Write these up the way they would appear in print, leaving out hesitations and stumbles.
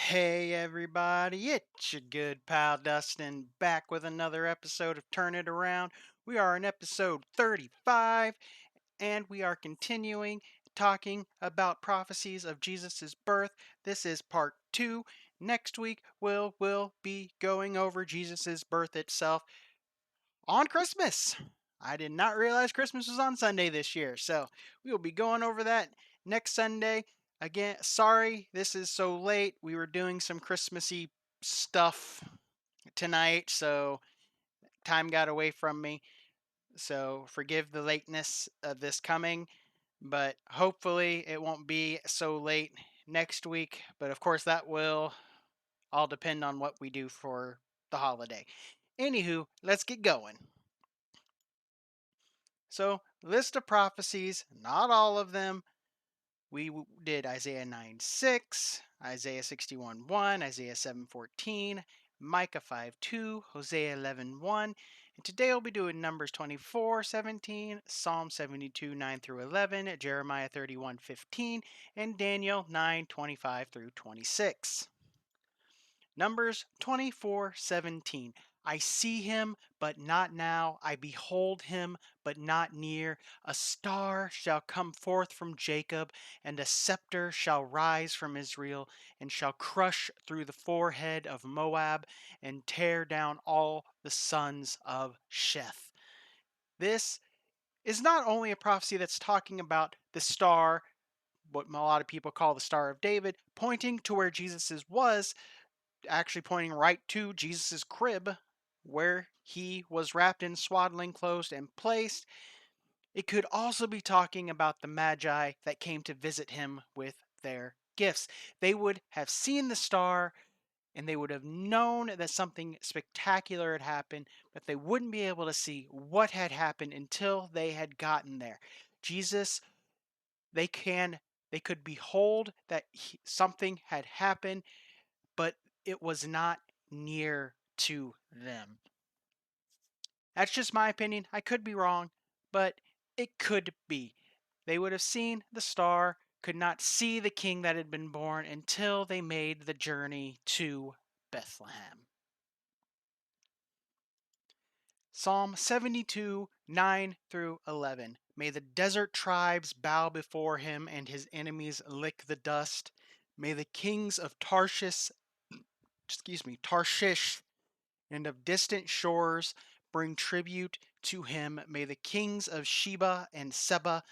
Hey everybody, it's your good pal Dustin back with another episode of Turn It Around. We are in episode 35 and we are continuing talking about prophecies of Jesus' birth. This is part 2. Next week we'll be going over Jesus' birth itself on Christmas. I did not realize Christmas was on Sunday this year, so we will be going over that next Sunday. Again, sorry this is so late. We were doing some Christmassy stuff tonight, so time got away from me. So forgive the lateness of this coming, but hopefully it won't be so late next week. But of course, that will all depend on what we do for the holiday. Anywho, let's get going. So, list of prophecies, not all of them. We did Isaiah 9:6, Isaiah 61:1, Isaiah 7:14, Micah 5:2, Hosea 11:1, and today we'll be doing Numbers 24:17, Psalm 72 9 through 11, Jeremiah 31:15, and Daniel 9:25 through 26. Numbers 24:17. I see him, but not now. I behold him, but not near. A star shall come forth from Jacob, and a scepter shall rise from Israel, and shall crush through the forehead of Moab, and tear down all the sons of Sheth. This is not only a prophecy that's talking about the star, what a lot of people call the Star of David, pointing to where Jesus was, actually pointing right to Jesus' crib where he was wrapped in swaddling clothes and placed. It could also be talking about the Magi that came to visit him with their gifts. They would have seen the star and they would have known that something spectacular had happened, but they wouldn't be able to see what had happened until they had gotten there. Jesus, they can they could behold that something had happened, but it was not near to them. That's just my opinion. I could be wrong, but it could be. They would have seen the star, could not see the king that had been born until they made the journey to Bethlehem. Psalm 72, 9 through 11. May the desert tribes bow before him and his enemies lick the dust. May the kings of Tarshish and of distant shores bring tribute to him. May the kings of Sheba and Seba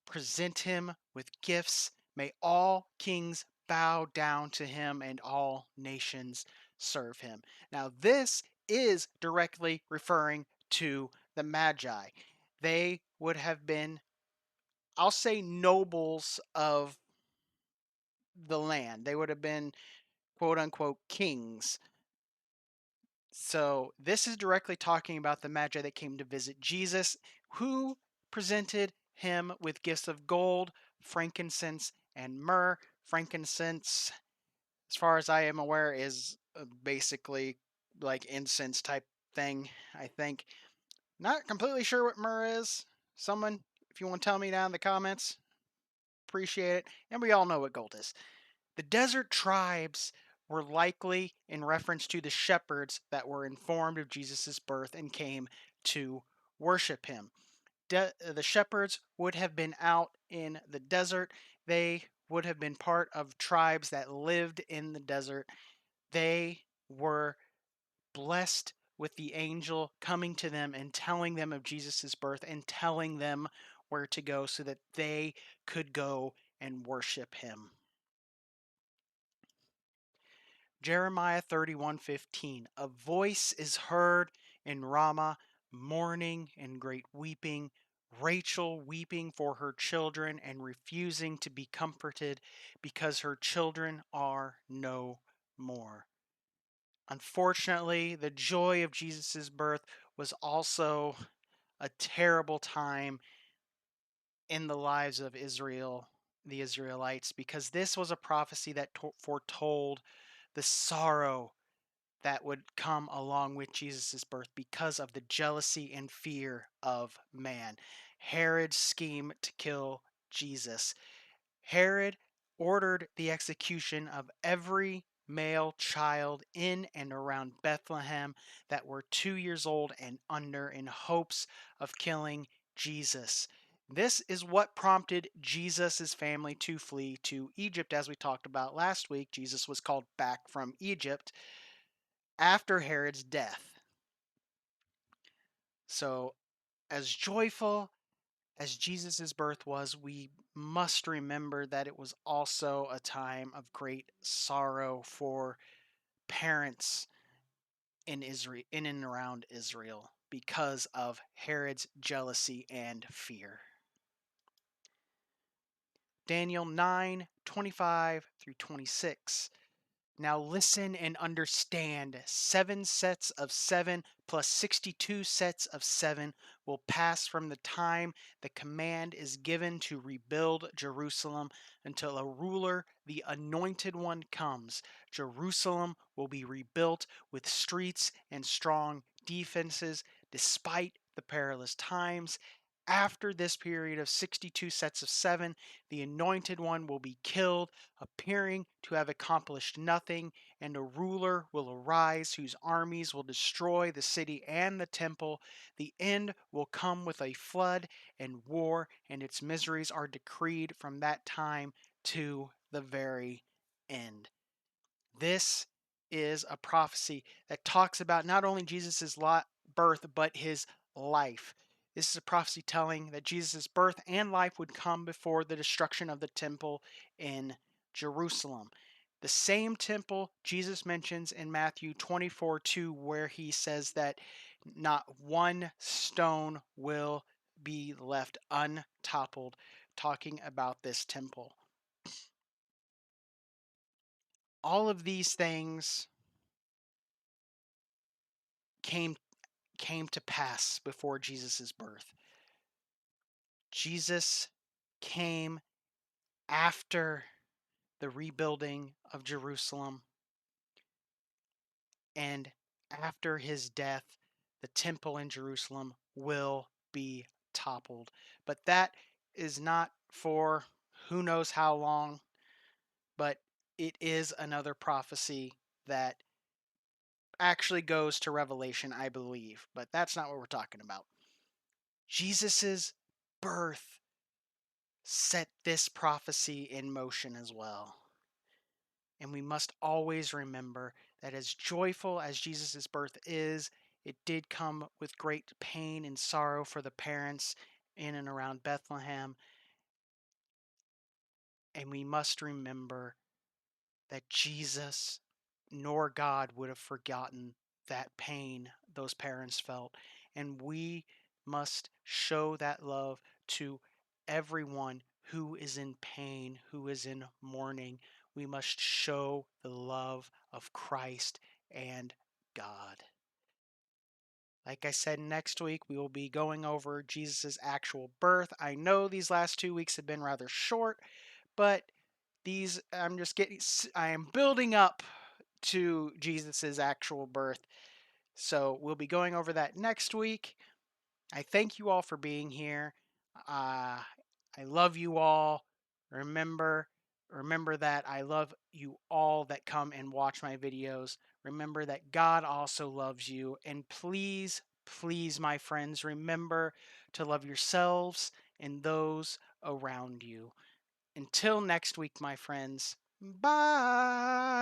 present him with gifts. May all kings bow down to him and all nations serve him. Now, this is directly referring to the Magi. They would have been, I'll say, nobles of the land. They would have been quote unquote kings. So this is directly talking about the Magi that came to visit Jesus, who presented him with gifts of gold, frankincense, and myrrh. Frankincense, as far as I am aware, is basically like incense type thing, I think. Not completely sure what myrrh is. Someone, if you want to tell me down in the comments, appreciate it. And we all know what gold is. The desert tribes were likely in reference to the shepherds that were informed of Jesus' birth and came to worship him. The shepherds would have been out in the desert. They would have been part of tribes that lived in the desert. They were blessed with the angel coming to them and telling them of Jesus' birth and telling them where to go so that they could go and worship him. Jeremiah 31:15. A voice is heard in Ramah, mourning and great weeping, Rachel weeping for her children and refusing to be comforted because her children are no more. Unfortunately, the joy of Jesus' birth was also a terrible time in the lives of Israel, the Israelites, because this was a prophecy that foretold the sorrow that would come along with Jesus' birth because of the jealousy and fear of man. Herod's scheme to kill Jesus. Herod ordered the execution of every male child in and around Bethlehem that were 2 years old and under in hopes of killing Jesus. This is what prompted Jesus' family to flee to Egypt. As we talked about last week, Jesus was called back from Egypt after Herod's death. So, as joyful as Jesus' birth was, we must remember that it was also a time of great sorrow for parents in Israel, in and around Israel, because of Herod's jealousy and fear. Daniel 9:25-26. Now listen and understand. 7 sets of 7 plus 62 sets of 7 will pass from the time the command is given to rebuild Jerusalem until a ruler, the anointed one, comes. Jerusalem will be rebuilt with streets and strong defenses despite the perilous times. After this period of 62 sets of 7, the anointed one will be killed, appearing to have accomplished nothing, and a ruler will arise whose armies will destroy the city and the temple. The end will come with a flood and war, and its miseries are decreed from that time to the very end. This is a prophecy that talks about not only Jesus' birth, but his life. This is a prophecy telling that Jesus' birth and life would come before the destruction of the temple in Jerusalem. The same temple Jesus mentions in Matthew 24:2, where he says that not one stone will be left untoppled, talking about this temple. All of these things came came to pass before Jesus' birth. Jesus came after the rebuilding of Jerusalem, and after his death, the temple in Jerusalem will be toppled. But that is not for who knows how long, but it is another prophecy that actually goes to Revelation, I believe. But that's not what we're talking about. Jesus' birth set this prophecy in motion as well. And we must always remember that as joyful as Jesus' birth is, it did come with great pain and sorrow for the parents in and around Bethlehem. And we must remember that Jesus nor God would have forgotten that pain those parents felt. And we must show that love to everyone who is in pain, who is in mourning. We must show the love of Christ and God. Like I said, next week we will be going over Jesus' actual birth. I know these last 2 weeks have been rather short, but I am building up to Jesus's actual birth. So we'll be going over that next week. I thank you all for being here. I love you all. Remember, remember that I love you all that come and watch my videos. Remember that God also loves you. And please, please, my friends, remember to love yourselves and those around you. Until next week, my friends, bye.